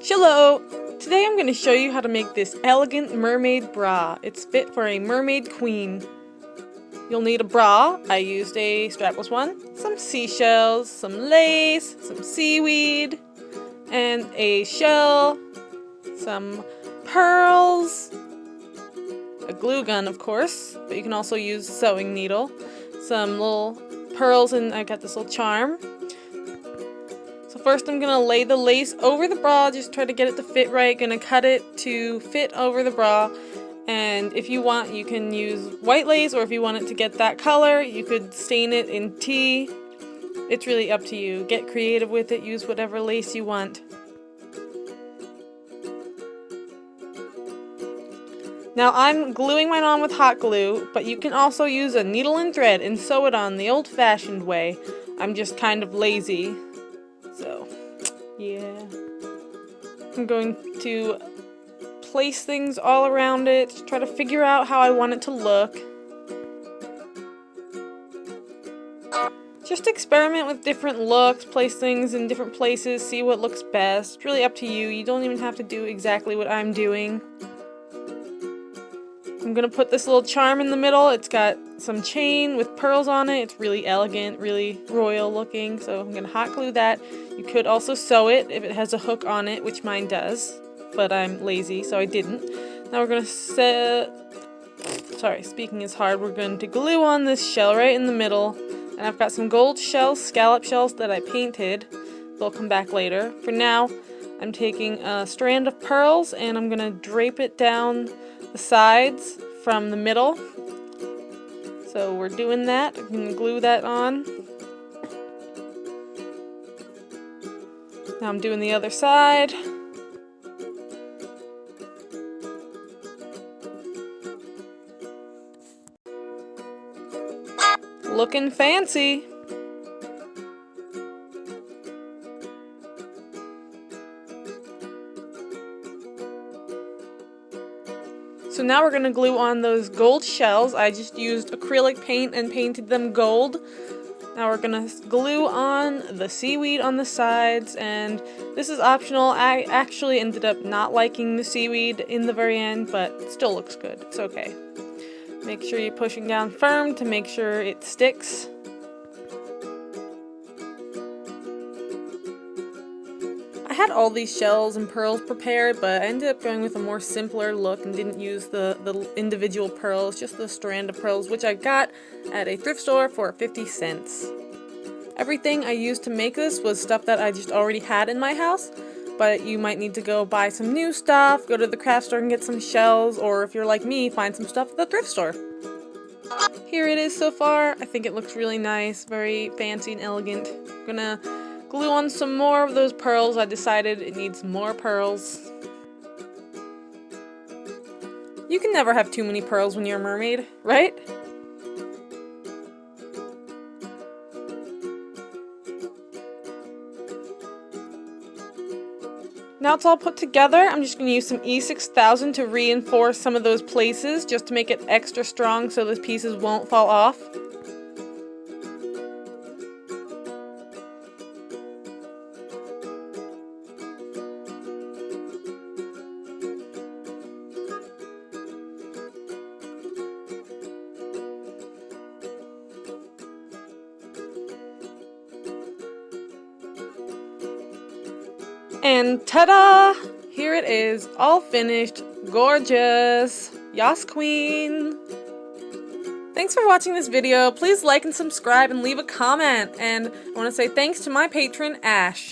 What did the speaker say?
Hello! Today I'm going to show you how to make this elegant mermaid bra. It's fit for a mermaid queen. You'll need a bra. I used a strapless one, some seashells, some lace, some seaweed, and a shell, some pearls, a glue gun of course, but you can also use a sewing needle, some little pearls, and I got this little charm. So first I'm going to lay the lace over the bra, just try to get it to fit right. Going to cut it to fit over the bra, and if you want you can use white lace, or if you want it to get that color you could stain it in tea. It's really up to you. Get creative with it, use whatever lace you want. Now I'm gluing mine on with hot glue, but you can also use a needle and thread and sew it on the old-fashioned way. I'm just kind of lazy. So, yeah. I'm going to place things all around it, try to figure out how I want it to look. Just experiment with different looks, place things in different places, see what looks best. It's really up to you. You don't even have to do exactly what I'm doing. I'm going to put this little charm in the middle. It's got some chain with pearls on it. It's really elegant, really royal looking, so I'm going to hot glue that. You could also sew it if it has a hook on it, which mine does, but I'm lazy so I didn't. Now we're going to speaking is hard, we're going to glue on this shell right in the middle, and I've got some gold shells, scallop shells that I painted. They'll come back later. For now, I'm taking a strand of pearls and I'm going to drape it down the sides from the middle. So we're doing that. I'm going to glue that on. Now I'm doing the other side. Looking fancy. So now we're going to glue on those gold shells. I just used acrylic paint and painted them gold. Now we're going to glue on the seaweed on the sides, and this is optional. I actually ended up not liking the seaweed in the very end, but it still looks good. It's okay. Make sure you're pushing down firm to make sure it sticks. I had all these shells and pearls prepared, but I ended up going with a more simpler look and didn't use the individual pearls, just the strand of pearls, which I got at a thrift store for 50 cents. Everything I used to make this was stuff that I just already had in my house, but you might need to go buy some new stuff, go to the craft store and get some shells, or if you're like me, find some stuff at the thrift store. Here it is so far. I think it looks really nice, very fancy and elegant. I'm gonna glue on some more of those pearls. I decided it needs more pearls. You can never have too many pearls when you're a mermaid, right? Now it's all put together. I'm just going to use some E6000 to reinforce some of those places, just to make it extra strong so the pieces won't fall off. And ta-da! Here it is, all finished, gorgeous. Yas queen! Thanks for watching this video. Please like and subscribe and leave a comment. And I want to say thanks to my patron, Ash.